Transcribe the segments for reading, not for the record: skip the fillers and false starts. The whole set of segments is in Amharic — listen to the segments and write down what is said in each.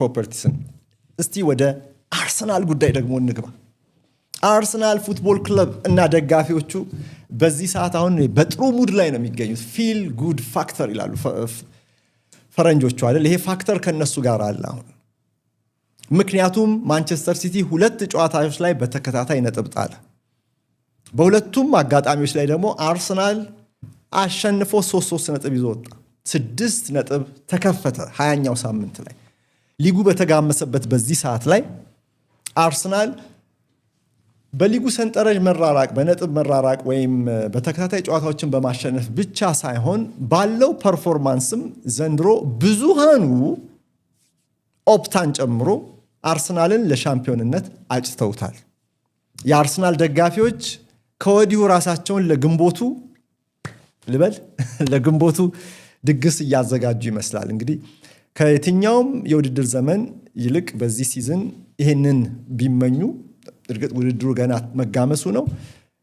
ፕሮፐርቲስን። እስቲ ወደ አርሰናል ጉዳይ ደግሞ እንግባ። አርሰናል ፉትቦል ክለብ እና ደጋፊዎቹ በዚህ ሰዓት አሁን በጥሩ ሙድ ላይ ነው የሚገኙት። ፊል ጉድ ፋክተር ይላሉ ፈረንጆቹ አይደል? ይሄ ፋክተር ከነሱ ጋር አለ አሁን። ምክንያቱም ማንቸስተር ሲቲ 2 ጨዋታዎች ላይ በተከታታይ ነጥብ ጣለ። በሁለቱም አጋጣሚዎች ላይ ደግሞ አርሰናል አሸንፎ 3 ነጥብ ይዞ ወጣ። 6 ነጥብ ተከፈተ 20ኛው ሳምንት ላይ። ሊጉ በተጋመሰበት በዚህ ሰዓት ላይ አርሰናል በሊጉ ሰንጠረዥ መራራቅ፣ በነጥብ መራራቅ ወይም በተከታታይ ጨዋታዎችን በማሸነፍ ብቻ ሳይሆን ባለው ፐርፎርማንስም ዘንድሮ ብዙሃኑ ኦፕታን ጨምሮ አርሰናልን ለሻምፒዮንነት አጭተውታል። የአርሰናል ደጋፊዎች ከወዲሁ ራሳቸውን ለግንቦቱ ድግስ እያዘጋጁ ይመስላል። እንግዲህ ከየትኛውም የውድድር ዘመን ይልቅ በዚህ ሲዝን ይህንን ቢመኙ፣ እርግጥ ውድድሩ ገና መጋመሱ ነው፣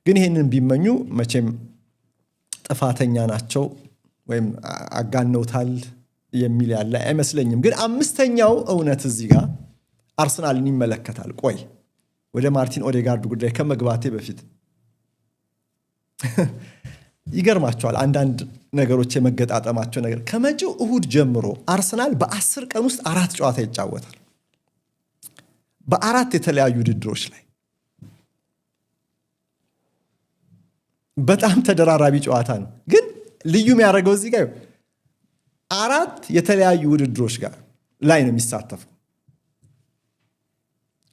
ግን ይህንን ቢመኙ መቼም ጥፋተኛ ናቸው ወይም አጋነውታል የሚል ያለ አይመስለኝም። ግን 5ኛው እውነት እዚህ ጋር አርሰናልን ይመለከታል። ቆይ ወደ ማርቲን ኦዴጋርድ ጉዳይ ከመግባቴ በፊት ይገርማቸዋል አንዳንድ ነገሮች የመገጣጠማቸው ነገር። ከመጪው እሁድ ጀምሮ አርሰናል በ10 ቀን ውስጥ 4 ጨዋታ ይጫወታል፣ በ4 የተለያዩ ውድድሮች ላይ። በጣም ተደራራቢ ጨዋታ ነው። ግን ልዩ የሚያደርገው እዚህ ጋር 4 የተለያዩ ውድድሮች ጋር ላይ ነው የሚሳተፈው።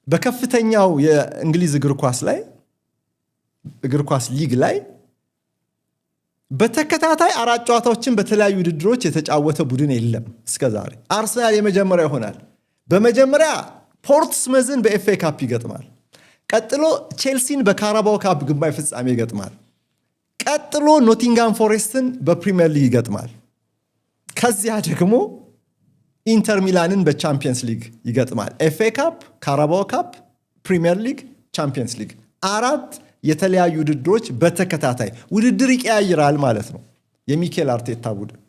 በከፍተኛው የእንግሊዝ እግር ኳስ ሊግ ላይ በተከታታይ 4 ጨዋታዎችን በተለያዩ ውድድሮች የተጫወተ ቡድን የለም እስከዛሬ። አርሰናል የመጀመሪያ ይሆናል። በመጀመሪያ ፖርትስመዝን በኤፍኤ ካፕ ይገጥማል። ቀጥሎ ቼልሲን በካራባው ካፕ ግማሽ ፍጻሜ ይገጥማል። ቀጥሎ ኖቲንጋም ፎሬስትን በፕሪሚየር ሊግ ይገጥማል። ከዚያ ደግሞ ኢንተር ሚላንን በቻምፒየንስ ሊግ ይገጥማል። ኤፍኤ ካፕ፣ ካራባው ካፕ፣ ፕሪሚየር ሊግ፣ ቻምፒየንስ ሊግ 4 የተለያዩ ውድድሮች በተከታታይ ውድድር ይቀያይራል ማለት ነው የሚኬል አርቴታ ቡድን።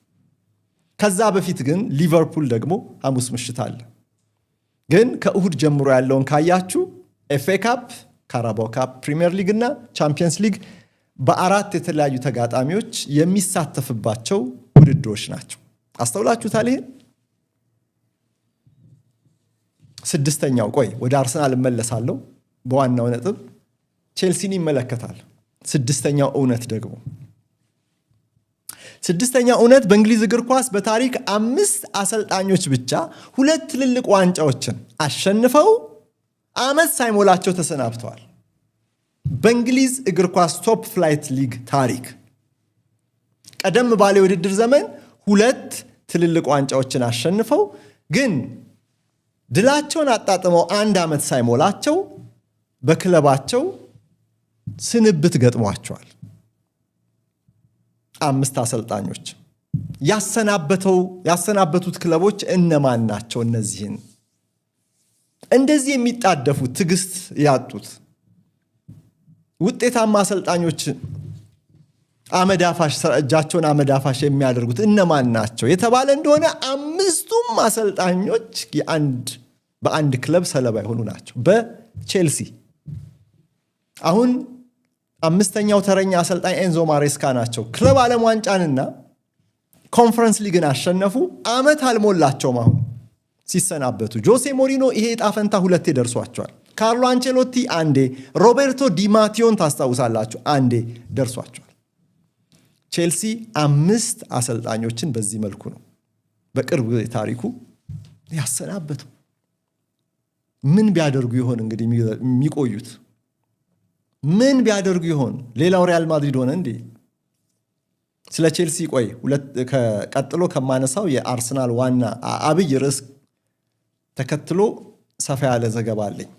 ከዛ በፊት ግን ሊቨርፑል ደግሞ ሐሙስ ምሽት አለ። ግን ከእሁድ ጀምሮ ያለውን ካያችሁ ኤፍኤ ካፕ፣ ካራባው ካፕ፣ ፕሪሚየር ሊግ እና ቻምፒየንስ ሊግ በ4 የተለያዩ ተጋጣሚዎች የሚሳተፍባቸው ውድድሮች ናቸው። አስተውላችሁታል? ይሄን 6ኛው ቆይ ወደ አርሰናል እመለሳለሁ። በዋናው ነጥብ ቼልሲን ይመለከታል። 6ኛው እውነት ደግሞ 6ኛው እውነት በእንግሊዝ እግር ኳስ በታሪክ 5 አሰልጣኞች ብቻ 2 ትልልቅ ዋንጫዎችን አሸንፈው ዓመት ሳይሞላቸው ተሰናብተዋል። በእንግሊዝ እግር ኳስ ቶፕ ፍላይት ሊግ ታሪክ ቀደም ባለ የውድድር ዘመን 2 ትልልቅ ዋንጫዎችን አሸንፈው ግን ድላቸውን አጣጥመው 1 ዓመት ሳይሞላቸው በክለባቸው ስንብት ገጥሟቸዋል። 5 አሰልጣኞች ያሰናበቱት ክለቦች እነማን ናቸው? እነዚህን እንደዚህ የሚጣደፉት ትዕግስት ያጡት ውጤታማ አሰልጣኞች አመዳፋሽ እጃቸውን አመዳፋሽ የሚያደርጉት እነማን ናቸው የተባለ እንደሆነ 5ቱም አሰልጣኞች በአንድ ክለብ ሰለባ የሆኑ ናቸው። በቼልሲ አሁን 5ኛው ተረኛ አሰልጣኝ ኤንዞ ማሬስካ ናቸው። ክለብ ዓለም ዋንጫንና ኮንፈረንስ ሊግን አሸነፉ። ዓመት አልሞላቸውም አሁን ሲሰናበቱ። ጆሴ ሞሪኖ ይሄ ዕጣ ፈንታ 2 ደርሷቸዋል። ካርሎ አንቸሎቲ 1፣ ሮቤርቶ ዲማቲዮን ታስታውሳላችሁ 1 ደርሷቸዋል። ቼልሲ 5 አሰልጣኞችን በዚህ መልኩ ነው በቅርብ ታሪኩ ያሰናበቱ። ምን ቢያደርጉ ይሆን እንግዲህ የሚቆዩት? ምን ቢያደርጉ ይሆን? ሌላው ሪያል ማድሪድ ሆነ እንዴ? ስለ ቼልሲ ቆይ ቀጥሎ ከማነሳው የአርሰናል ዋና አብይ ርዕስ ተከትሎ ሰፋ ያለ ዘገባ አለኝ።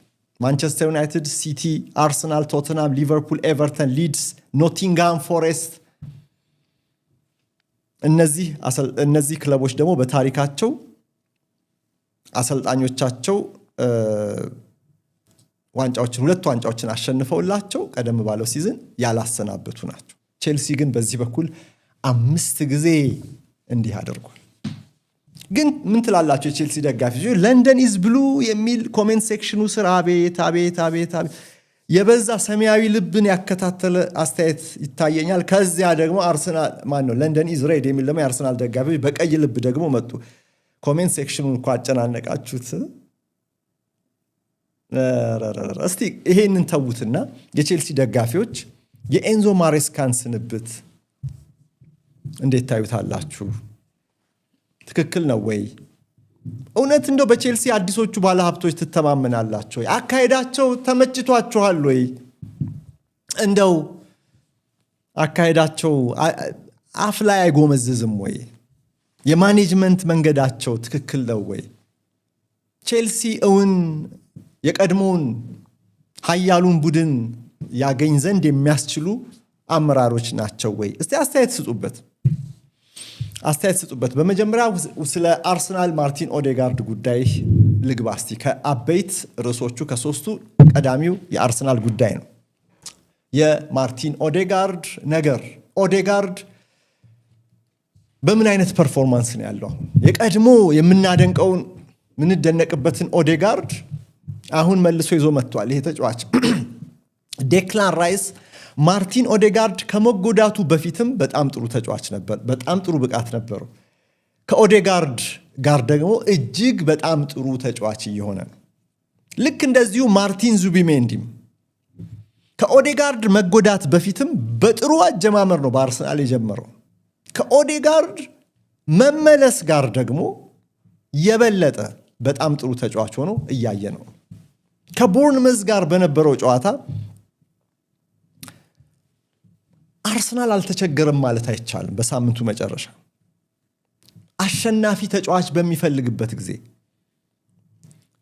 ማንቸስተር ዩናይትድ፣ ሲቲ፣ አርሰናል፣ ቶተንሃም፣ ሊቨርፑል፣ ኤቨርተን፣ ሊድስ፣ ኖቲንጋም ፎሬስት እነዚህ ክለቦች ደግሞ በታሪካቸው አሰልጣኞቻቸው ሁለት ዋንጫዎችን አሸንፈውላቸው ቀደም ባለው ሲዝን ያላሰናበቱ ናቸው። ቼልሲ ግን በዚህ በኩል 5 ጊዜ እንዲህ አድርጓል። ግን ምን ትላላችሁ የቼልሲ ደጋፊዎች? ለንደን ኢዝ ብሉ የሚል ኮሜንት ሴክሽኑ ስር አቤት የበዛ ሰማያዊ ልብን ያከታተለ አስተያየት ይታየኛል። ከዚያ ደግሞ አርሰናል ለንደን ኢዝ ሬድ የሚል ደግሞ የአርሰናል ደጋፊዎች በቀይ ልብ ደግሞ መጡ። ኮሜንት ሴክሽኑን እንኳ አጨናነቃችሁት። እስቲ ይሄንን ተዉትና የቼልሲ ደጋፊዎች የኤንዞ ማሬስካን ስንብት እንዴት ታዩታላችሁ? ትክክል ነው ወይ? እውነት እንደው በቼልሲ አዲሶቹ ባለሀብቶች ትተማመናላችሁ? አካሄዳቸው ተመችቷችኋል ወይ? እንደው አካሄዳቸው አፍ ላይ አይጎመዝዝም ወይ? የማኔጅመንት መንገዳቸው ትክክል ነው ወይ? ቼልሲ እውን የቀድሞውን ኃያሉን ቡድን ያገኝ ዘንድ የሚያስችሉ አመራሮች ናቸው ወይ? እስቲ አስተያየት ስጡበት። በመጀመሪያ ስለ አርሰናል ማርቲን ኦዴጋርድ ጉዳይ ልግባ። እስቲ ከአበይት ርዕሶቹ ከሶስቱ ቀዳሚው የአርሰናል ጉዳይ ነው። የማርቲን ኦዴጋርድ ነገር። ኦዴጋርድ በምን አይነት ፐርፎርማንስ ነው ያለው? የቀድሞ የምናደንቀውን ምንደነቅበትን ኦዴጋርድ አሁን መልሶ ይዞ መጥቷል። ይሄ ተጫዋች ዴክላን ራይስ ማርቲን ኦዴጋርድ ከመጎዳቱ በፊትም በጣም ጥሩ ተጫዋች ነበር። በጣም ጥሩ ብቃት ነበረው። ከኦዴጋርድ ጋር ደግሞ እጅግ በጣም ጥሩ ተጫዋች እየሆነ ነው። ልክ እንደዚሁ ማርቲን ዙቢሜንዲም ከኦዴጋርድ መጎዳት በፊትም በጥሩ አጀማመር ነው በአርሰናል የጀመረው። ከኦዴጋርድ መመለስ ጋር ደግሞ የበለጠ በጣም ጥሩ ተጫዋች ሆኖ እያየ ነው። ከቦርንመዝ ጋር በነበረው ጨዋታ አርሰናል አልተቸገረም ማለት አይቻልም። በሳምንቱ መጨረሻ አሸናፊ ተጫዋች በሚፈልግበት ጊዜ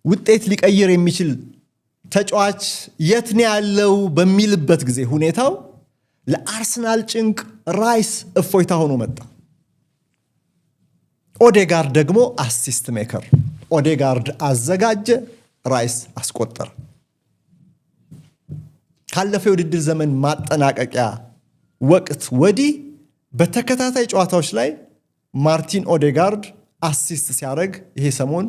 ውጤት ሊቀይር የሚችል ተጫዋች የት ነው ያለው በሚልበት ጊዜ ሁኔታው ለአርሰናል ጭንቅ ራይስ እፎይታ ሆኖ መጣ። ኦዴጋርድ ደግሞ አሲስት ሜከር። ኦዴጋርድ አዘጋጀ፣ ራይስ አስቆጠረ። ካለፈው የውድድር ዘመን ማጠናቀቂያ ወቅት ወዲህ በተከታታይ ጨዋታዎች ላይ ማርቲን ኦዴጋርድ አሲስት ሲያደርግ ይሄ ሰሞን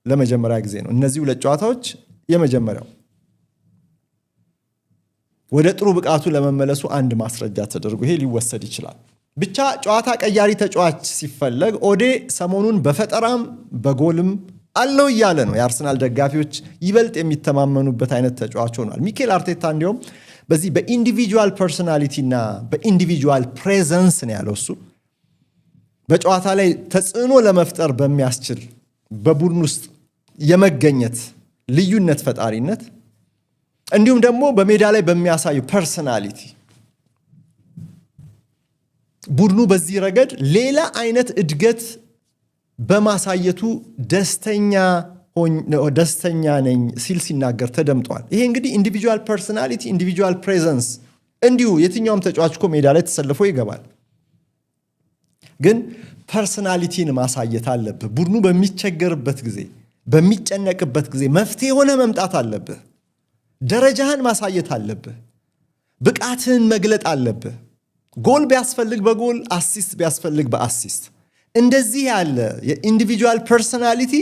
ለመጀመሪያ ጊዜ ነው። እነዚህ ሁለት ጨዋታዎች የመጀመሪያው ወደ ጥሩ ብቃቱ ለመመለሱ አንድ ማስረጃ ተደርጎ ይሄ ሊወሰድ ይችላል። ብቻ ጨዋታ ቀያሪ ተጫዋች ሲፈለግ ኦዴ ሰሞኑን በፈጠራም በጎልም አለው እያለ ነው። የአርሰናል ደጋፊዎች ይበልጥ የሚተማመኑበት አይነት ተጫዋች ሆኗል። ሚኬል አርቴታ እንዲሁም በዚህ በኢንዲቪጁዋል ፐርሶናሊቲ እና በኢንዲቪጁዋል ፕሬዘንስ ነው ያለው። እሱ በጨዋታ ላይ ተጽዕኖ ለመፍጠር በሚያስችል በቡድን ውስጥ የመገኘት ልዩነት ፈጣሪነት እንዲሁም ደግሞ በሜዳ ላይ በሚያሳዩ ፐርሶናሊቲ ቡድኑ በዚህ ረገድ ሌላ አይነት እድገት በማሳየቱ ደስተኛ ነኝ ሲል ሲናገር ተደምጧል። ይሄ እንግዲህ ኢንዲቪጁዋል ፐርሶናሊቲ፣ ኢንዲቪጁዋል ፕሬዘንስ እንዲሁ የትኛውም ተጫዋች እኮ ሜዳ ላይ ተሰልፎ ይገባል። ግን ፐርሶናሊቲን ማሳየት አለብህ። ቡድኑ በሚቸገርበት ጊዜ፣ በሚጨነቅበት ጊዜ መፍትሄ ሆነ መምጣት አለብህ። ደረጃህን ማሳየት አለብህ። ብቃትህን መግለጥ አለብህ። ጎል ቢያስፈልግ በጎል አሲስት ቢያስፈልግ በአሲስት እንደዚህ ያለ የኢንዲቪጁዋል ፐርሶናሊቲ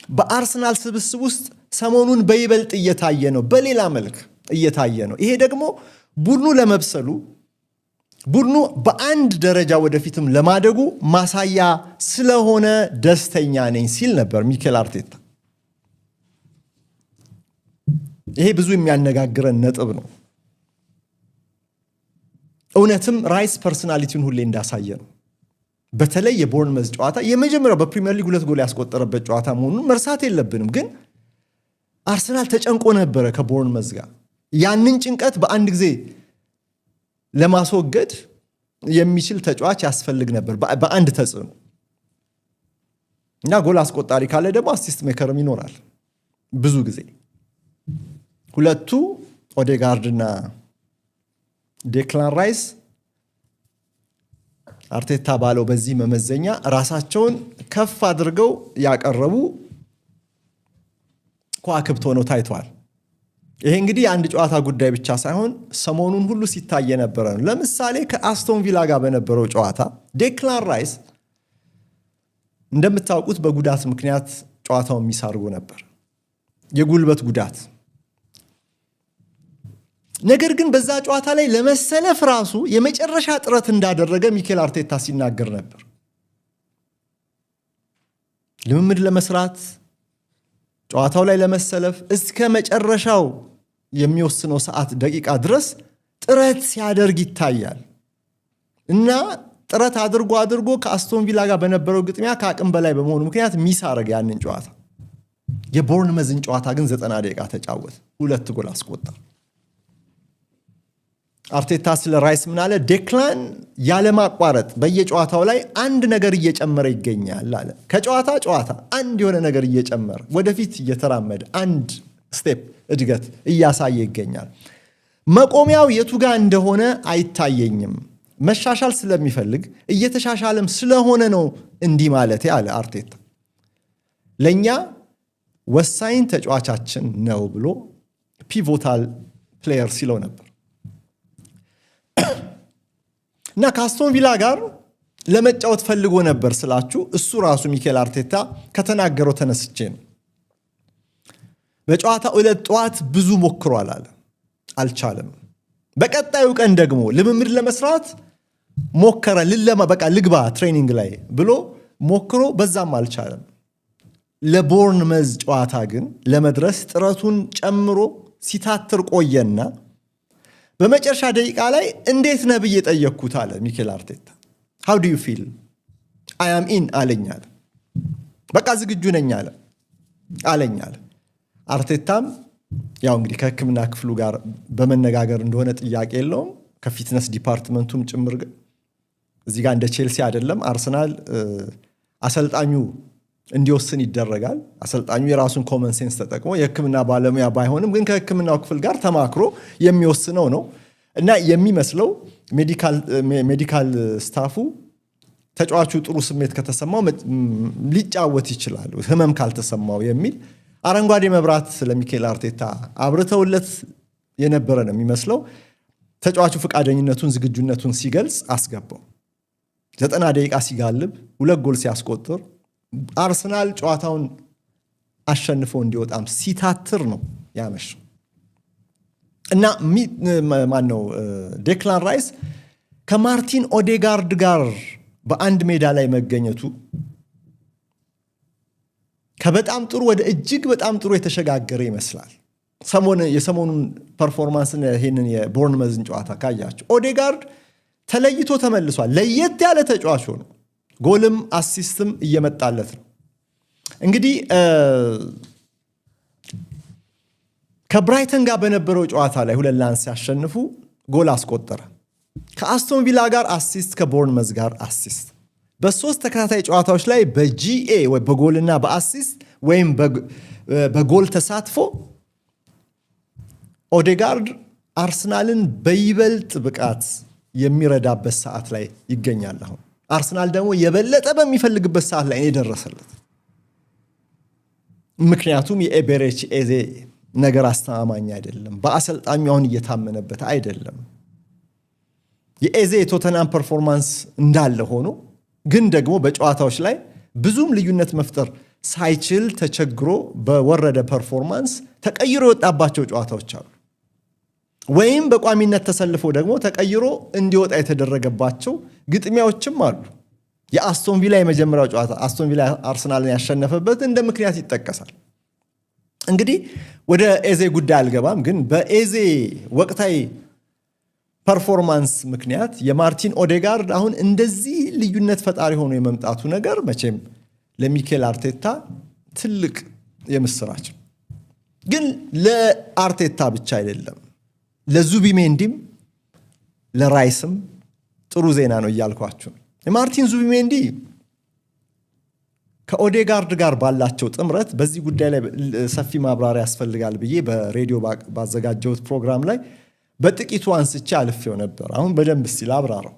በአርሰናል ስብስብ ውስጥ ሰሞኑን በይበልጥ እየታየ ነው፣ በሌላ መልክ እየታየ ነው። ይሄ ደግሞ ቡድኑ ለመብሰሉ ቡድኑ በአንድ ደረጃ ወደፊትም ለማደጉ ማሳያ ስለሆነ ደስተኛ ነኝ ሲል ነበር ሚኬል አርቴታ። ይሄ ብዙ የሚያነጋግረን ነጥብ ነው። እውነትም ራይስ ፐርሶናሊቲውን ሁሌ እንዳሳየ ነው። በተለይ የቦርንመዝ ጨዋታ የመጀመሪያው በፕሪሚየር ሊግ 2 ጎል ያስቆጠረበት ጨዋታ መሆኑን መርሳት የለብንም። ግን አርሰናል ተጨንቆ ነበረ ከቦርንመዝ ጋር። ያንን ጭንቀት በአንድ ጊዜ ለማስወገድ የሚችል ተጫዋች ያስፈልግ ነበር በአንድ ተጽዕኖ እና ጎል አስቆጣሪ ካለ ደግሞ አሲስት ሜከርም ይኖራል። ብዙ ጊዜ ሁለቱ ኦዴጋርድና ዴክላን ራይስ አርቴታ ባለው በዚህ መመዘኛ ራሳቸውን ከፍ አድርገው ያቀረቡ ከዋክብት ሆነው ታይተዋል። ይሄ እንግዲህ አንድ ጨዋታ ጉዳይ ብቻ ሳይሆን ሰሞኑን ሁሉ ሲታይ የነበረ ነው። ለምሳሌ ከአስቶን ቪላ ጋር በነበረው ጨዋታ ዴክላን ራይስ እንደምታውቁት በጉዳት ምክንያት ጨዋታውን ሚስ አድርጎ ነበር፣ የጉልበት ጉዳት። ነገር ግን በዛ ጨዋታ ላይ ለመሰለፍ ራሱ የመጨረሻ ጥረት እንዳደረገ ሚኬል አርቴታ ሲናገር ነበር። ልምምድ ለመስራት ጨዋታው ላይ ለመሰለፍ እስከ መጨረሻው የሚወስነው ሰዓት ደቂቃ ድረስ ጥረት ሲያደርግ ይታያል እና ጥረት አድርጎ ከአስቶን ቪላ ጋር በነበረው ግጥሚያ ከአቅም በላይ በመሆኑ ምክንያት ሚስ አረገ ያንን ጨዋታ። የቦርንመዝን ጨዋታ ግን 90 ደቂቃ ተጫወተ፣ 2 ጎል አስቆጠረ። አርቴታ ስለ ራይስ ምን አለ? ዴክላን ያለማቋረጥ በየጨዋታው ላይ አንድ ነገር እየጨመረ ይገኛል አለ። ከጨዋታ ጨዋታ አንድ የሆነ ነገር እየጨመረ ወደፊት እየተራመደ አንድ ስቴፕ እድገት እያሳየ ይገኛል። መቆሚያው የቱ ጋር እንደሆነ አይታየኝም። መሻሻል ስለሚፈልግ እየተሻሻለም ስለሆነ ነው እንዲህ ማለት አለ አርቴታ። ለኛ ወሳኝ ተጫዋቻችን ነው ብሎ ፒቮታል ፕሌየር ሲለው ነበር እና ከአስቶን ቪላ ጋር ለመጫወት ፈልጎ ነበር ስላችሁ እሱ ራሱ ሚኬል አርቴታ ከተናገረው ተነስቼ ነው። በጨዋታው ዕለት ጠዋት ብዙ ሞክሯል አለ፣ አልቻለም። በቀጣዩ ቀን ደግሞ ልምምድ ለመስራት ሞከረ፣ በቃ ልግባ ትሬኒንግ ላይ ብሎ ሞክሮ በዛም አልቻለም። ለቦርንመዝ ጨዋታ ግን ለመድረስ ጥረቱን ጨምሮ ሲታትር ቆየና በመጨረሻ ደቂቃ ላይ እንዴት ነህ ብዬ ጠየቅኩት አለ ሚኬል አርቴታ። how do you feel? I am in አለኝ አለ። በቃ ዝግጁ ነኝ አለኝ አለ። አርቴታም ያው እንግዲህ ከሕክምና ክፍሉ ጋር በመነጋገር እንደሆነ ጥያቄ የለውም፣ ከፊትነስ ዲፓርትመንቱም ጭምር። እዚህ ጋር እንደ ቼልሲ አይደለም። አርሰናል አሰልጣኙ እንዲወስን ይደረጋል። አሰልጣኙ የራሱን ኮመን ሴንስ ተጠቅሞ የሕክምና ባለሙያ ባይሆንም ግን ከሕክምናው ክፍል ጋር ተማክሮ የሚወስነው ነው እና የሚመስለው ሜዲካል ስታፉ ተጫዋቹ ጥሩ ስሜት ከተሰማው ሊጫወት ይችላል ህመም ካልተሰማው የሚል አረንጓዴ መብራት ለሚኬል አርቴታ አብርተውለት የነበረ ነው የሚመስለው። ተጫዋቹ ፈቃደኝነቱን ዝግጁነቱን ሲገልጽ አስገባው። 90 ደቂቃ ሲጋልብ 2 ጎል ሲያስቆጥር አርሰናል ጨዋታውን አሸንፎ እንዲወጣም ሲታትር ነው ያመሸው እና ማነው ዴክላን ራይስ ከማርቲን ኦዴጋርድ ጋር በአንድ ሜዳ ላይ መገኘቱ ከበጣም ጥሩ ወደ እጅግ በጣም ጥሩ የተሸጋገረ ይመስላል። የሰሞኑን ፐርፎርማንስን ይሄንን የቦርንመዝን ጨዋታ ካያችሁ ኦዴጋርድ ተለይቶ ተመልሷል። ለየት ያለ ተጫዋች ሆኖ ጎልም አሲስትም እየመጣለት ነው። እንግዲህ ከብራይተን ጋር በነበረው ጨዋታ ላይ 2-1 ሲያሸንፉ ጎል አስቆጠረ። ከአስቶን ቪላ ጋር አሲስት፣ ከቦርንመዝ ጋር አሲስት። በ3 ተከታታይ ጨዋታዎች ላይ በጂኤ ወይ በጎልና በአሲስት ወይም በጎል ተሳትፎ ኦዴጋርድ አርሰናልን በይበልጥ ብቃት የሚረዳበት ሰዓት ላይ ይገኛል። አሁን አርሰናል ደግሞ የበለጠ በሚፈልግበት ሰዓት ላይ የደረሰለት። ምክንያቱም የኤቤሬቺ ኤዜ ነገር አስተማማኝ አይደለም። በአሰልጣኙ አሁን እየታመነበት አይደለም። የኤዜ የቶተናም ፐርፎርማንስ እንዳለ ሆኖ ግን ደግሞ በጨዋታዎች ላይ ብዙም ልዩነት መፍጠር ሳይችል ተቸግሮ በወረደ ፐርፎርማንስ ተቀይሮ የወጣባቸው ጨዋታዎች አሉ። ወይም በቋሚነት ተሰልፎ ደግሞ ተቀይሮ እንዲወጣ የተደረገባቸው ግጥሚያዎችም አሉ። የአስቶን ቪላ የመጀመሪያው ጨዋታ አስቶን ቪላ አርሰናልን ያሸነፈበት እንደ ምክንያት ይጠቀሳል። እንግዲህ ወደ ኤዜ ጉዳይ አልገባም፣ ግን በኤዜ ወቅታዊ ፐርፎርማንስ ምክንያት የማርቲን ኦዴጋርድ አሁን እንደዚህ ልዩነት ፈጣሪ ሆኖ የመምጣቱ ነገር መቼም ለሚኬል አርቴታ ትልቅ የምስራች። ግን ለአርቴታ ብቻ አይደለም፣ ለዙቢሜንዲም ለራይስም ጥሩ ዜና ነው እያልኳችሁ። የማርቲን ዙቢሜንዲ ከኦዴጋርድ ጋር ባላቸው ጥምረት በዚህ ጉዳይ ላይ ሰፊ ማብራሪያ ያስፈልጋል ብዬ በሬዲዮ ባዘጋጀሁት ፕሮግራም ላይ በጥቂቱ አንስቼ አልፌው ነበር። አሁን በደንብ ሲል አብራራው።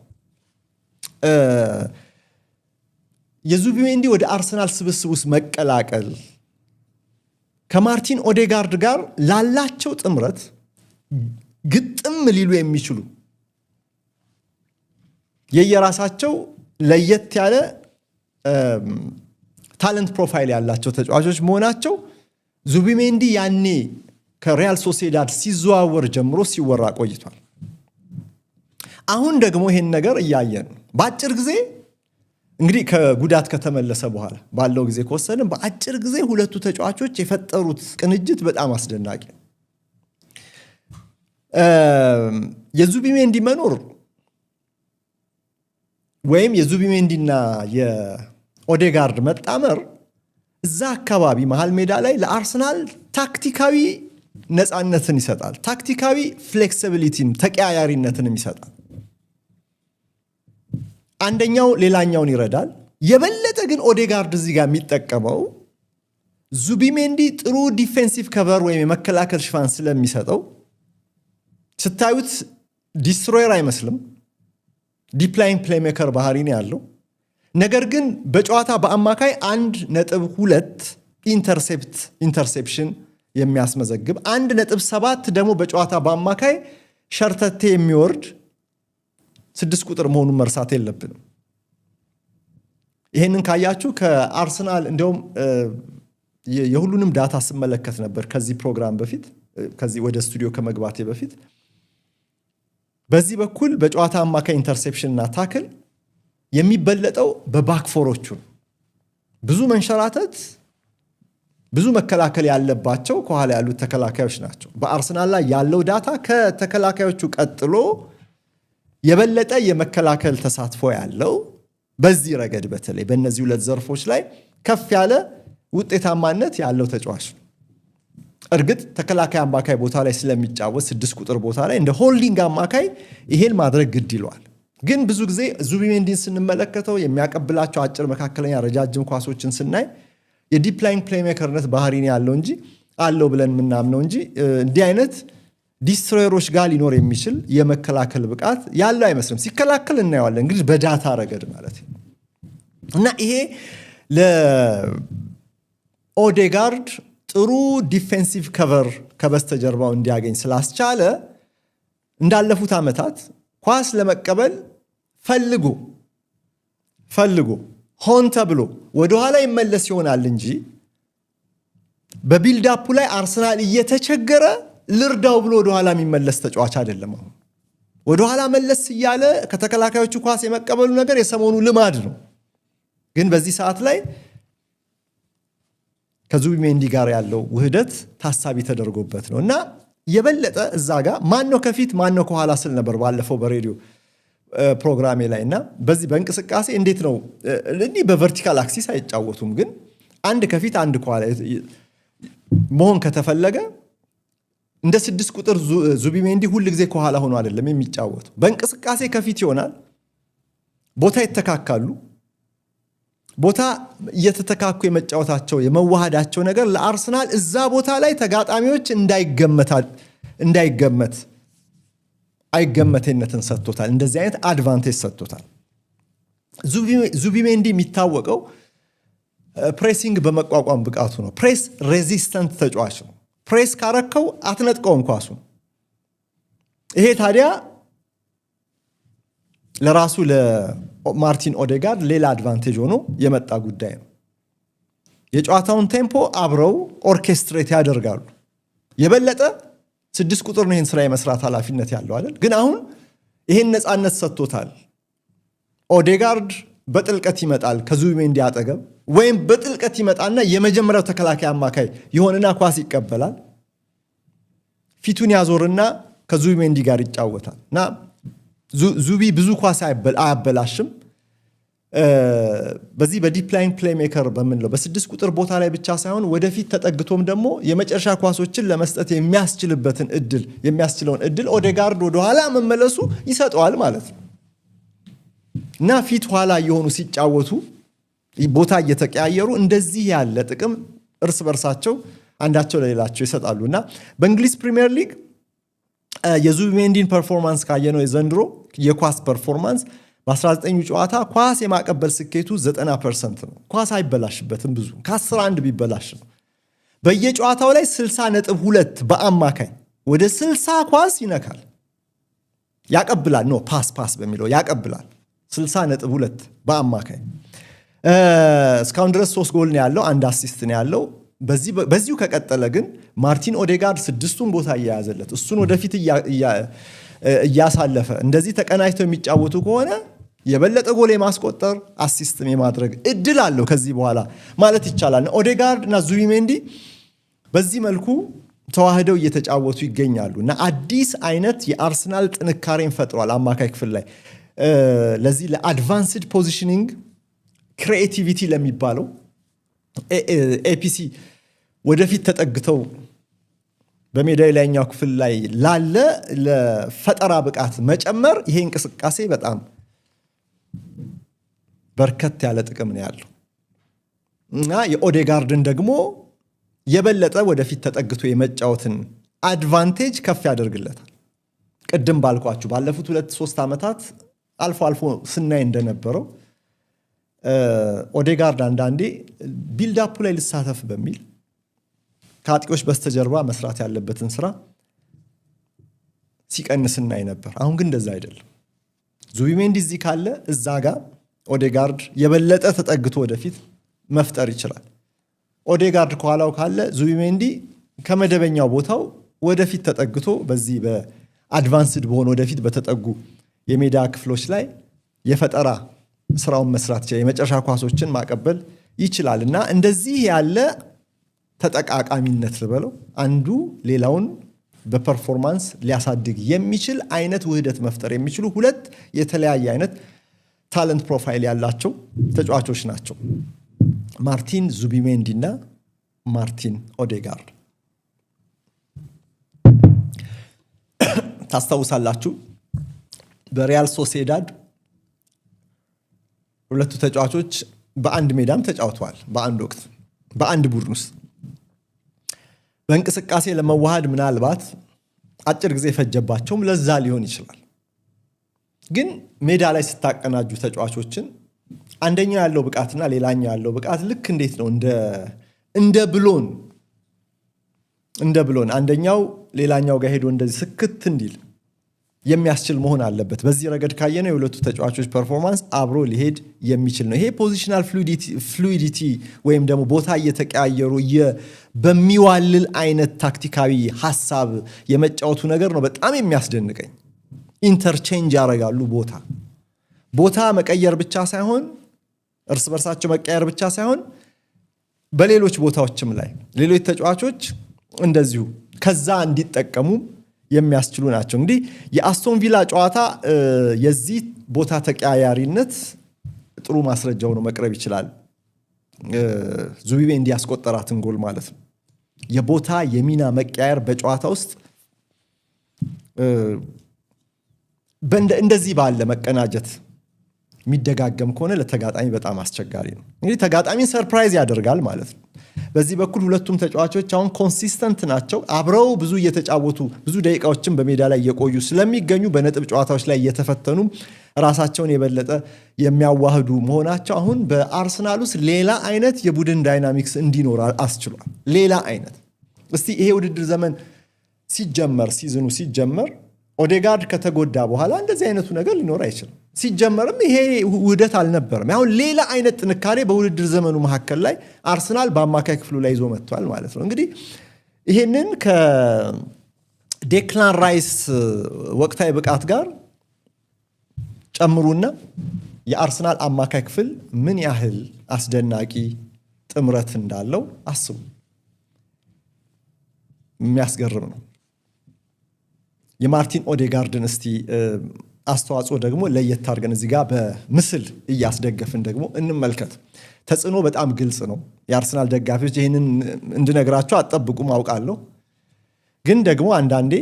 የዙቢሜንዲ ወደ አርሰናል ስብስብ ውስጥ መቀላቀል ከማርቲን ኦዴጋርድ ጋር ላላቸው ጥምረት ግጥም ሊሉ የሚችሉ የየራሳቸው ለየት ያለ ታለንት ፕሮፋይል ያላቸው ተጫዋቾች መሆናቸው ዙቢሜንዲ ያኔ ከሪያል ሶሲዳድ ሲዘዋወር ጀምሮ ሲወራ ቆይቷል። አሁን ደግሞ ይሄን ነገር እያየን በአጭር ጊዜ እንግዲህ ከጉዳት ከተመለሰ በኋላ ባለው ጊዜ ከወሰድን በአጭር ጊዜ ሁለቱ ተጫዋቾች የፈጠሩት ቅንጅት በጣም አስደናቂ ነው። የዙቢሜንዲ መኖር ወይም የዙቢሜንዲና የኦዴጋርድ መጣመር እዛ አካባቢ መሃል ሜዳ ላይ ለአርሰናል ታክቲካዊ ነፃነትን ይሰጣል። ታክቲካዊ ፍሌክሲቢሊቲን ተቀያያሪነትንም ይሰጣል። አንደኛው ሌላኛውን ይረዳል። የበለጠ ግን ኦዴጋርድ እዚህ ጋር የሚጠቀመው ዙቢሜንዲ ጥሩ ዲፌንሲቭ ከቨር ወይም የመከላከል ሽፋን ስለሚሰጠው ስታዩት ዲስትሮየር አይመስልም። ዲፕላይን ፕሌይሜከር ባህሪ ነው ያለው። ነገር ግን በጨዋታ በአማካይ 1.2 ኢንተርሴፕሽን የሚያስመዘግብ 1.7 ደግሞ በጨዋታ በአማካይ ሸርተቴ የሚወርድ 6 ቁጥር መሆኑን መርሳት የለብንም። ይሄንን ካያችሁ ከአርሰናል እንደውም የሁሉንም ዳታ ስመለከት ነበር ከዚህ ፕሮግራም በፊት ከዚህ ወደ ስቱዲዮ ከመግባቴ በፊት በዚህ በኩል በጨዋታ አማካይ ኢንተርሴፕሽን እና ታክል የሚበለጠው በባክፎሮቹ ብዙ መንሸራተት ብዙ መከላከል ያለባቸው ከኋላ ያሉት ተከላካዮች ናቸው። በአርሰናል ላይ ያለው ዳታ ከተከላካዮቹ ቀጥሎ የበለጠ የመከላከል ተሳትፎ ያለው በዚህ ረገድ በተለይ በእነዚህ ሁለት ዘርፎች ላይ ከፍ ያለ ውጤታማነት ያለው ተጫዋች ነው። እርግጥ ተከላካይ አማካይ ቦታ ላይ ስለሚጫወት 6 ቁጥር ቦታ ላይ እንደ ሆልዲንግ አማካይ ይሄን ማድረግ ግድ ይለዋል። ግን ብዙ ጊዜ ዙቢሜንዲን ስንመለከተው የሚያቀብላቸው አጭር፣ መካከለኛ፣ ረጃጅም ኳሶችን ስናይ የዲፕላይን ፕሌይሜከርነት ባህሪ ነው ያለው እንጂ አለው ብለን ምናምነው እንጂ እንዲህ አይነት ዲስትሮየሮች ጋር ሊኖር የሚችል የመከላከል ብቃት ያለው አይመስልም። ሲከላከል እናየዋለን እንግዲህ በዳታ ረገድ ማለት ነው። እና ይሄ ለኦዴጋርድ ጥሩ ዲፌንሲቭ ከቨር ከበስተጀርባው እንዲያገኝ ስላስቻለ እንዳለፉት ዓመታት ኳስ ለመቀበል ፈልጎ ሆን ተብሎ ወደኋላ ይመለስ ይሆናል እንጂ በቢልዳፑ ላይ አርሰናል እየተቸገረ ልርዳው ብሎ ወደኋላ የሚመለስ ተጫዋች አይደለም። አሁን ወደኋላ መለስ እያለ ከተከላካዮቹ ኳስ የመቀበሉ ነገር የሰሞኑ ልማድ ነው። ግን በዚህ ሰዓት ላይ ከዙቢሜንዲ ጋር ያለው ውህደት ታሳቢ ተደርጎበት ነው እና የበለጠ እዛ ጋር ማነው ከፊት ማነው ከኋላ ስል ነበር ባለፈው በሬዲዮ ፕሮግራሜ ላይ እና በዚህ በእንቅስቃሴ እንዴት ነው እንዲህ በቨርቲካል አክሲስ አይጫወቱም። ግን አንድ ከፊት አንድ ከኋላ መሆን ከተፈለገ እንደ 6 ቁጥር ዙቢሜንዲ ሁል ጊዜ ከኋላ ሆኖ አይደለም የሚጫወቱ። በእንቅስቃሴ ከፊት ይሆናል። ቦታ ይተካካሉ። ቦታ እየተተካኩ የመጫወታቸው የመዋሃዳቸው ነገር ለአርሰናል እዛ ቦታ ላይ ተጋጣሚዎች እንዳይገመት አይገመቴነትን ሰጥቶታል። እንደዚህ አይነት አድቫንቴጅ ሰጥቶታል። ዙቢሜንዲ የሚታወቀው ፕሬሲንግ በመቋቋም ብቃቱ ነው። ፕሬስ ሬዚስተንት ተጫዋች ነው። ፕሬስ ካረከው አትነጥቀውም ኳሱን። ይሄ ታዲያ ለራሱ ለማርቲን ኦዴጋርድ ሌላ አድቫንቴጅ ሆኖ የመጣ ጉዳይ ነው። የጨዋታውን ቴምፖ አብረው ኦርኬስትሬት ያደርጋሉ። የበለጠ 6 ቁጥር ነው ይህን ስራ የመስራት ኃላፊነት ያለው አይደል? ግን አሁን ይህን ነፃነት ሰጥቶታል። ኦዴጋርድ በጥልቀት ይመጣል ከዙቢሜንዲ አጠገብ፣ ወይም በጥልቀት ይመጣና የመጀመሪያው ተከላካይ አማካይ የሆነና ኳስ ይቀበላል። ፊቱን ያዞርና ከዙቢሜንዲ ጋር ይጫወታል እና ዙቢ ብዙ ኳስ አያበላሽም። በዚህ በዲፕላይን ፕሌይሜከር በምንለው በ6 ቁጥር ቦታ ላይ ብቻ ሳይሆን ወደፊት ተጠግቶም ደግሞ የመጨረሻ ኳሶችን ለመስጠት የሚያስችለውን እድል ኦዴጋርድ ወደኋላ መመለሱ ይሰጠዋል ማለት ነው እና ፊት ኋላ እየሆኑ ሲጫወቱ ቦታ እየተቀያየሩ እንደዚህ ያለ ጥቅም እርስ በርሳቸው አንዳቸው ለሌላቸው ይሰጣሉ እና በእንግሊዝ ፕሪሚየር ሊግ የዙቢሜንዲን ፐርፎርማንስ ካየነው የዘንድሮ የኳስ ፐርፎርማንስ በ19 ጨዋታ ኳስ የማቀበል ስኬቱ 90% ነው። ኳስ አይበላሽበትም። ብዙ ከ11 ቢበላሽ ነው። በየጨዋታው ላይ 60.2 በአማካይ ወደ 60 ኳስ ይነካል፣ ያቀብላል። ፓስ በሚለው ያቀብላል 60.2 በአማካይ። እስካሁን ድረስ 3 ጎል ነው ያለው፣ 1 አሲስት ነው ያለው። በዚሁ ከቀጠለ ግን ማርቲን ኦዴጋርድ 6ቱን ቦታ እያያዘለት እሱን ወደፊት እያሳለፈ እንደዚህ ተቀናጅተው የሚጫወቱ ከሆነ የበለጠ ጎል የማስቆጠር አሲስትም የማድረግ እድል አለው ከዚህ በኋላ ማለት ይቻላል። ኦዴጋርድ እና ዙቢሜንዲ በዚህ መልኩ ተዋህደው እየተጫወቱ ይገኛሉ እና አዲስ አይነት የአርሰናል ጥንካሬን ፈጥሯል አማካይ ክፍል ላይ። ለዚህ ለአድቫንስድ ፖዚሽኒንግ ክሪኤቲቪቲ ለሚባለው ኤፒሲ ወደፊት ተጠግተው በሜዳ ላይኛው ክፍል ላይ ላለ ለፈጠራ ብቃት መጨመር ይሄ እንቅስቃሴ በጣም በርከት ያለ ጥቅም ነው ያለው እና የኦዴጋርድን ደግሞ የበለጠ ወደፊት ተጠግቶ የመጫወትን አድቫንቴጅ ከፍ ያደርግለታል። ቅድም ባልኳችሁ ባለፉት 2-3 ዓመታት አልፎ አልፎ ስናይ እንደነበረው ኦዴጋርድ አንዳንዴ ቢልዳፑ ላይ ልሳተፍ በሚል ከአጥቂዎች በስተጀርባ መስራት ያለበትን ስራ ሲቀንስ እናይ ነበር። አሁን ግን እንደዛ አይደለም። ዙቢሜንዲ እዚህ ካለ እዛ ጋር ኦዴጋርድ የበለጠ ተጠግቶ ወደፊት መፍጠር ይችላል። ኦዴጋርድ ከኋላው ካለ ዙቢሜንዲ ከመደበኛው ቦታው ወደፊት ተጠግቶ በዚህ በአድቫንስድ በሆነ ወደፊት በተጠጉ የሜዳ ክፍሎች ላይ የፈጠራ ስራውን መስራት ይችላል። የመጨረሻ ኳሶችን ማቀበል ይችላል እና እንደዚህ ያለ ተጠቃቃሚነት ልበለው አንዱ ሌላውን በፐርፎርማንስ ሊያሳድግ የሚችል አይነት ውህደት መፍጠር የሚችሉ ሁለት የተለያየ አይነት ታለንት ፕሮፋይል ያላቸው ተጫዋቾች ናቸው ማርቲን ዙቢሜንዲ እና ማርቲን ኦዴጋርድ። ታስታውሳላችሁ በሪያል ሶሴዳድ ሁለቱ ተጫዋቾች በአንድ ሜዳም ተጫውተዋል። በአንድ ወቅት በአንድ ቡድን ውስጥ በእንቅስቃሴ ለመዋሃድ ምናልባት አጭር ጊዜ ፈጀባቸውም ለዛ ሊሆን ይችላል። ግን ሜዳ ላይ ስታቀናጁ ተጫዋቾችን አንደኛው ያለው ብቃትና ሌላኛው ያለው ብቃት ልክ እንዴት ነው እንደ ብሎን አንደኛው ሌላኛው ጋር ሄዶ እንደዚህ ስክት እንዲል የሚያስችል መሆን አለበት። በዚህ ረገድ ካየነው የሁለቱ ተጫዋቾች ፐርፎርማንስ አብሮ ሊሄድ የሚችል ነው። ይሄ ፖዚሽናል ፍሉይዲቲ ወይም ደግሞ ቦታ እየተቀያየሩ በሚዋልል አይነት ታክቲካዊ ሐሳብ የመጫወቱ ነገር ነው በጣም የሚያስደንቀኝ። ኢንተርቼንጅ ያደርጋሉ ቦታ መቀየር ብቻ ሳይሆን እርስ በርሳቸው መቀየር ብቻ ሳይሆን በሌሎች ቦታዎችም ላይ ሌሎች ተጫዋቾች እንደዚሁ ከዛ እንዲጠቀሙ የሚያስችሉ ናቸው። እንግዲህ የአስቶን ቪላ ጨዋታ የዚህ ቦታ ተቀያያሪነት ጥሩ ማስረጃው ነው መቅረብ ይችላል። ዙቢሜንዲ ያስቆጠራትን ጎል ማለት ነው። የቦታ የሚና መቀያየር በጨዋታ ውስጥ እንደዚህ ባለ መቀናጀት የሚደጋገም ከሆነ ለተጋጣሚ በጣም አስቸጋሪ ነው። እንግዲህ ተጋጣሚን ሰርፕራይዝ ያደርጋል ማለት ነው። በዚህ በኩል ሁለቱም ተጫዋቾች አሁን ኮንሲስተንት ናቸው። አብረው ብዙ እየተጫወቱ ብዙ ደቂቃዎችን በሜዳ ላይ እየቆዩ ስለሚገኙ በነጥብ ጨዋታዎች ላይ እየተፈተኑ ራሳቸውን የበለጠ የሚያዋህዱ መሆናቸው አሁን በአርሰናል ውስጥ ሌላ አይነት የቡድን ዳይናሚክስ እንዲኖር አስችሏል። ሌላ አይነት እስቲ ይሄ ውድድር ዘመን ሲዝኑ ሲጀመር ኦዴጋርድ ከተጎዳ በኋላ እንደዚህ አይነቱ ነገር ሊኖር አይችልም። ሲጀመርም ይሄ ውህደት አልነበረም። አሁን ሌላ አይነት ጥንካሬ በውድድር ዘመኑ መካከል ላይ አርሰናል በአማካይ ክፍሉ ላይ ይዞ መጥቷል ማለት ነው። እንግዲህ ይሄንን ከዴክላን ራይስ ወቅታዊ ብቃት ጋር ጨምሩና የአርሰናል አማካይ ክፍል ምን ያህል አስደናቂ ጥምረት እንዳለው አስቡ። የሚያስገርም ነው። የማርቲን ኦዴጋርድን እስቲ አስተዋጽኦ ደግሞ ለየት አድርገን እዚህ ጋር በምስል እያስደገፍን ደግሞ እንመልከት። ተጽዕኖ በጣም ግልጽ ነው። የአርሰናል ደጋፊዎች ይህንን እንድነግራቸው አጠብቁም አውቃለሁ። ግን ደግሞ አንዳንዴ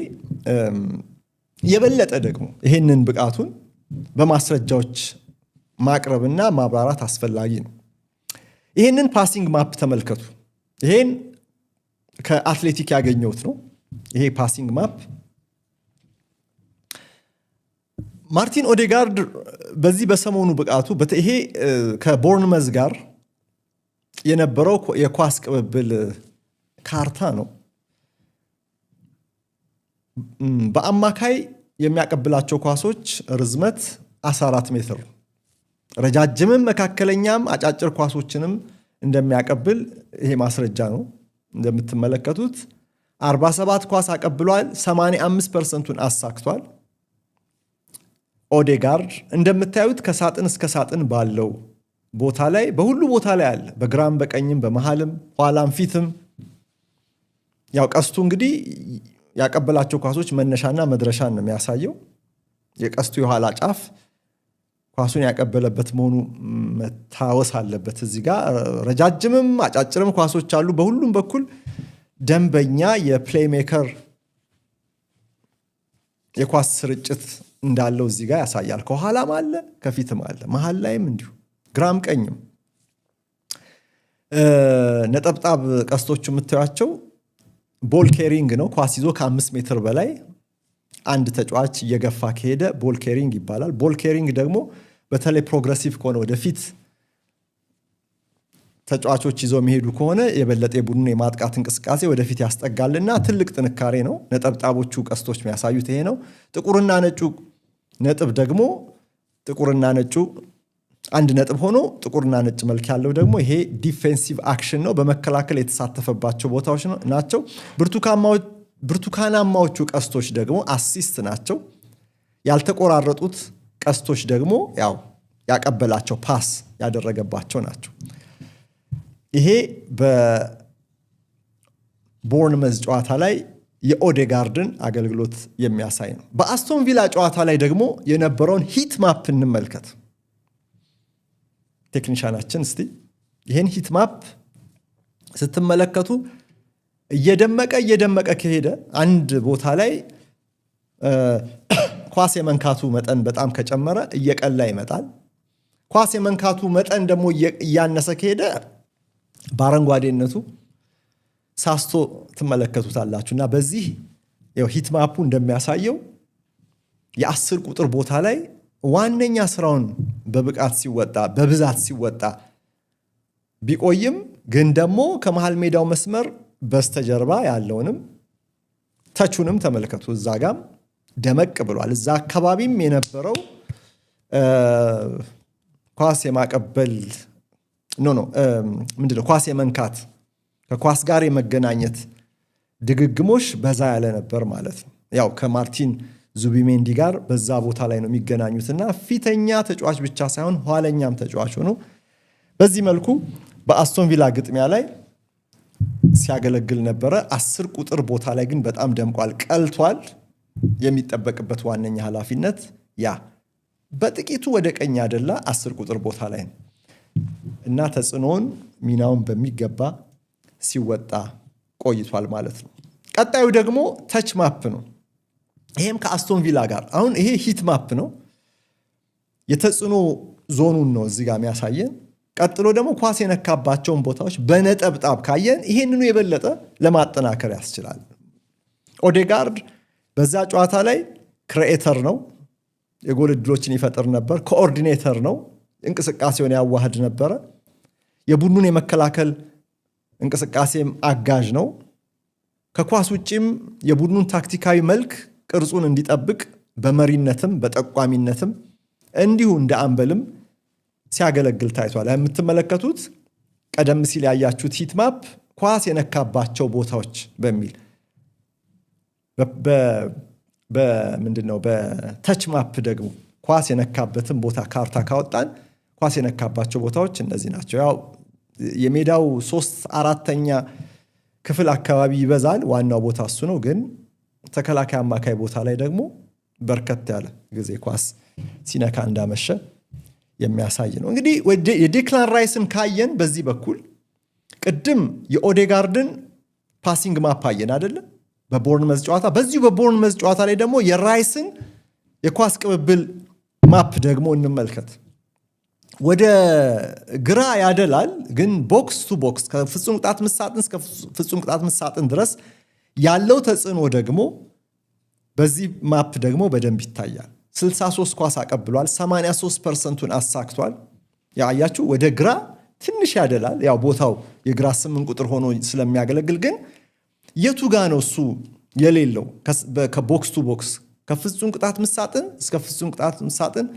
የበለጠ ደግሞ ይህንን ብቃቱን በማስረጃዎች ማቅረብና ማብራራት አስፈላጊ ነው። ይህንን ፓሲንግ ማፕ ተመልከቱ። ይሄን ከአትሌቲክ ያገኘሁት ነው። ይሄ ፓሲንግ ማፕ ማርቲን ኦዴጋርድ በዚህ በሰሞኑ ብቃቱ ይሄ ከቦርንመዝ ጋር የነበረው የኳስ ቅብብል ካርታ ነው። በአማካይ የሚያቀብላቸው ኳሶች ርዝመት 14 ሜትር ረጃጅምም መካከለኛም አጫጭር ኳሶችንም እንደሚያቀብል ይሄ ማስረጃ ነው። እንደምትመለከቱት 47 ኳስ አቀብሏል፣ 85%ን አሳክቷል። ኦዴጋርድ እንደምታዩት ከሳጥን እስከ ሳጥን ባለው ቦታ ላይ በሁሉ ቦታ ላይ አለ። በግራም በቀኝም በመሃልም ኋላም ፊትም። ያው ቀስቱ እንግዲህ ያቀበላቸው ኳሶች መነሻና መድረሻን ነው የሚያሳየው። የቀስቱ የኋላ ጫፍ ኳሱን ያቀበለበት መሆኑ መታወስ አለበት። እዚህ ጋር ረጃጅምም አጫጭርም ኳሶች አሉ። በሁሉም በኩል ደንበኛ የፕሌይሜከር የኳስ ስርጭት እንዳለው እዚህ ጋር ያሳያል። ከኋላም አለ ከፊትም አለ፣ መሃል ላይም እንዲሁ ግራም ቀኝም። ነጠብጣብ ቀስቶቹ የምታዩቸው ቦል ኬሪንግ ነው። ኳስ ይዞ ከ5 ሜትር በላይ አንድ ተጫዋች እየገፋ ከሄደ ቦል ኬሪንግ ይባላል። ቦል ኬሪንግ ደግሞ በተለይ ፕሮግረሲቭ ከሆነ ወደፊት ተጫዋቾች ይዞ የሚሄዱ ከሆነ የበለጠ የቡድኑ የማጥቃት እንቅስቃሴ ወደፊት ያስጠጋልና ትልቅ ጥንካሬ ነው። ነጠብጣቦቹ ቀስቶች የሚያሳዩት ይሄ ነው። ጥቁርና ነጩ ነጥብ ደግሞ ጥቁርና ነጩ አንድ ነጥብ ሆኖ ጥቁርና ነጭ መልክ ያለው ደግሞ ይሄ ዲፌንሲቭ አክሽን ነው። በመከላከል የተሳተፈባቸው ቦታዎች ናቸው። ብርቱካናማዎቹ ቀስቶች ደግሞ አሲስት ናቸው። ያልተቆራረጡት ቀስቶች ደግሞ ያው ያቀበላቸው ፓስ ያደረገባቸው ናቸው። ይሄ በቦርንመዝ ጨዋታ ላይ የኦዴጋርድን አገልግሎት የሚያሳይ ነው። በአስቶን ቪላ ጨዋታ ላይ ደግሞ የነበረውን ሂት ማፕ እንመልከት። ቴክኒሻናችን እስቲ ይህን ሂት ማፕ ስትመለከቱ እየደመቀ ከሄደ አንድ ቦታ ላይ ኳስ የመንካቱ መጠን በጣም ከጨመረ እየቀላ ይመጣል። ኳስ የመንካቱ መጠን ደግሞ እያነሰ ከሄደ በአረንጓዴነቱ ሳስቶ ትመለከቱታላችሁ። እና በዚህ ሂት ማፑ እንደሚያሳየው የ10 ቁጥር ቦታ ላይ ዋነኛ ስራውን በብቃት ሲወጣ በብዛት ሲወጣ ቢቆይም ግን ደግሞ ከመሃል ሜዳው መስመር በስተጀርባ ያለውንም ተቹንም ተመልከቱ። እዛ ጋም ደመቅ ብሏል። እዛ አካባቢም የነበረው ኳስ የማቀበል ምንድነው ኳስ የመንካት ከኳስ ጋር የመገናኘት ድግግሞሽ በዛ ያለ ነበር ማለት ነው። ያው ከማርቲን ዙቢሜንዲ ጋር በዛ ቦታ ላይ ነው የሚገናኙትና ፊተኛ ተጫዋች ብቻ ሳይሆን ኋለኛም ተጫዋች ሆኖ በዚህ መልኩ በአስቶን ቪላ ግጥሚያ ላይ ሲያገለግል ነበረ። 10 ቁጥር ቦታ ላይ ግን በጣም ደምቋል፣ ቀልቷል። የሚጠበቅበት ዋነኛ ኃላፊነት ያ በጥቂቱ ወደ ቀኝ ያደላ 10 ቁጥር ቦታ ላይ ነው እና ተጽዕኖውን ሚናውን በሚገባ ሲወጣ ቆይቷል ማለት ነው። ቀጣዩ ደግሞ ተች ማፕ ነው። ይሄም ከአስቶን ቪላ ጋር አሁን ይሄ ሂት ማፕ ነው። የተጽዕኖ ዞኑን ነው እዚህ ጋር የሚያሳየን። ቀጥሎ ደግሞ ኳስ የነካባቸውን ቦታዎች በነጠብጣብ ካየን ይሄንኑ የበለጠ ለማጠናከር ያስችላል። ኦዴጋርድ በዛ ጨዋታ ላይ ክሬኤተር ነው፣ የጎል ዕድሎችን ይፈጥር ነበር። ኮኦርዲኔተር ነው፣ እንቅስቃሴውን ያዋህድ ነበረ። የቡድኑን የመከላከል እንቅስቃሴም አጋዥ ነው። ከኳስ ውጪም የቡድኑን ታክቲካዊ መልክ ቅርጹን እንዲጠብቅ በመሪነትም በጠቋሚነትም እንዲሁ እንደ አምበልም ሲያገለግል ታይቷል። የምትመለከቱት ቀደም ሲል ያያችሁት ሂት ማፕ ኳስ የነካባቸው ቦታዎች በሚል በምንድነው በተች ማፕ ደግሞ ኳስ የነካበትን ቦታ ካርታ ካወጣን ኳስ የነካባቸው ቦታዎች እነዚህ ናቸው። ያው የሜዳው 3/4 ክፍል አካባቢ ይበዛል። ዋናው ቦታ እሱ ነው። ግን ተከላካይ አማካይ ቦታ ላይ ደግሞ በርከት ያለ ጊዜ ኳስ ሲነካ እንዳመሸ የሚያሳይ ነው። እንግዲህ የዴክላን ራይስን ካየን በዚህ በኩል ቅድም የኦዴጋርድን ፓሲንግ ማፕ አየን አይደለ? በቦርንመዝ ጨዋታ በዚሁ በቦርንመዝ ጨዋታ ላይ ደግሞ የራይስን የኳስ ቅብብል ማፕ ደግሞ እንመልከት። ወደ ግራ ያደላል፣ ግን ቦክስ ቱ ቦክስ ከፍጹም ቅጣት ምት ሳጥን እስከ ፍጹም ቅጣት ምት ሳጥን ድረስ ያለው ተጽዕኖ ደግሞ በዚህ ማፕ ደግሞ በደንብ ይታያል። 63 ኳስ አቀብሏል፣ 83%ን አሳክቷል። ያያችሁ ወደ ግራ ትንሽ ያደላል። ያው ቦታው የግራ 8 ቁጥር ሆኖ ስለሚያገለግል፣ ግን የቱ ጋ ነው እሱ የሌለው? ከቦክስ ቱ ቦክስ ከፍጹም ቅጣት ምት ሳጥን እስከ ፍጹም ቅጣት ምት ሳጥን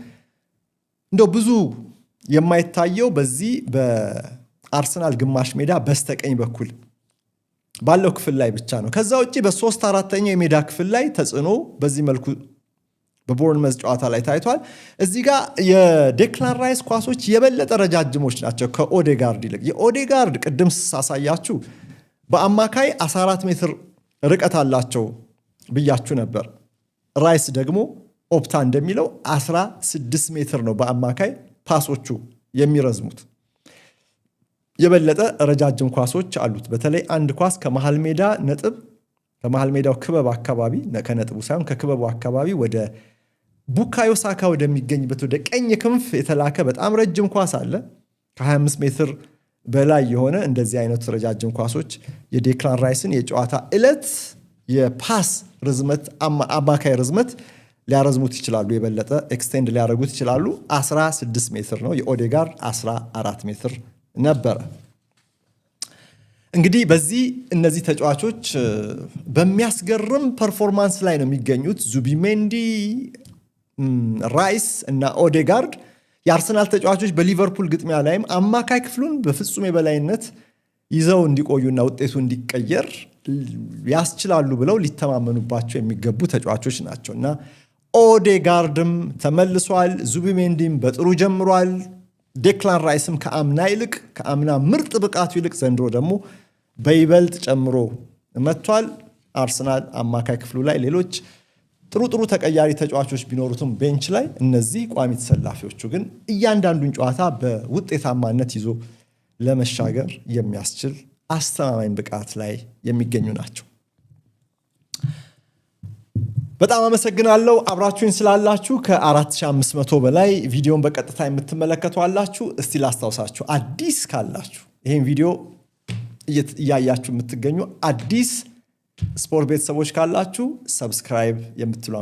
እንደው ብዙ የማይታየው በዚህ በአርሰናል ግማሽ ሜዳ በስተቀኝ በኩል ባለው ክፍል ላይ ብቻ ነው። ከዛ ውጪ በ3/4 የሜዳ ክፍል ላይ ተጽዕኖ በዚህ መልኩ በቦርንመዝ ጨዋታ ላይ ታይቷል። እዚህ ጋር የዴክላን ራይስ ኳሶች የበለጠ ረጃጅሞች ናቸው ከኦዴጋርድ ይልቅ። የኦዴጋርድ ቅድም ሳሳያችሁ በአማካይ 14 ሜትር ርቀት አላቸው ብያችሁ ነበር። ራይስ ደግሞ ኦፕታ እንደሚለው 16 ሜትር ነው በአማካይ ፓሶቹ የሚረዝሙት። የበለጠ ረጃጅም ኳሶች አሉት። በተለይ አንድ ኳስ ከመሃል ሜዳ ነጥብ ከመሃል ሜዳው ክበብ አካባቢ ከነጥቡ ሳይሆን ከክበቡ አካባቢ ወደ ቡካዮ ሳካ ወደሚገኝበት ወደ ቀኝ ክንፍ የተላከ በጣም ረጅም ኳስ አለ። ከ25 ሜትር በላይ የሆነ እንደዚህ አይነት ረጃጅም ኳሶች የዴክላን ራይስን የጨዋታ ዕለት የፓስ ርዝመት አማካይ ርዝመት ሊያረዝሙት ይችላሉ። የበለጠ ኤክስቴንድ ሊያደርጉት ይችላሉ። 16 ሜትር ነው። የኦዴጋርድ 14 ሜትር ነበረ። እንግዲህ በዚህ እነዚህ ተጫዋቾች በሚያስገርም ፐርፎርማንስ ላይ ነው የሚገኙት። ዙቢሜንዲ፣ ራይስ እና ኦዴጋርድ የአርሰናል ተጫዋቾች በሊቨርፑል ግጥሚያ ላይም አማካይ ክፍሉን በፍጹም የበላይነት ይዘው እንዲቆዩና ውጤቱ እንዲቀየር ያስችላሉ ብለው ሊተማመኑባቸው የሚገቡ ተጫዋቾች ናቸው እና ኦዴጋርድም ተመልሷል። ዙቢሜንዲም በጥሩ ጀምሯል። ዴክላን ራይስም ከአምና ምርጥ ብቃቱ ይልቅ ዘንድሮ ደግሞ በይበልጥ ጨምሮ መጥቷል። አርሰናል አማካይ ክፍሉ ላይ ሌሎች ጥሩ ተቀያሪ ተጫዋቾች ቢኖሩትም ቤንች ላይ እነዚህ ቋሚ ተሰላፊዎቹ ግን እያንዳንዱን ጨዋታ በውጤታማነት ይዞ ለመሻገር የሚያስችል አስተማማኝ ብቃት ላይ የሚገኙ ናቸው። በጣም አመሰግናለሁ አብራችሁኝ ስላላችሁ። ከ4500 በላይ ቪዲዮን በቀጥታ የምትመለከቱ አላችሁ። እስቲ ላስታውሳችሁ፣ አዲስ ካላችሁ ይህን ቪዲዮ እያያችሁ የምትገኙ አዲስ ስፖርት ቤተሰቦች ካላችሁ ሰብስክራይብ የምትሉ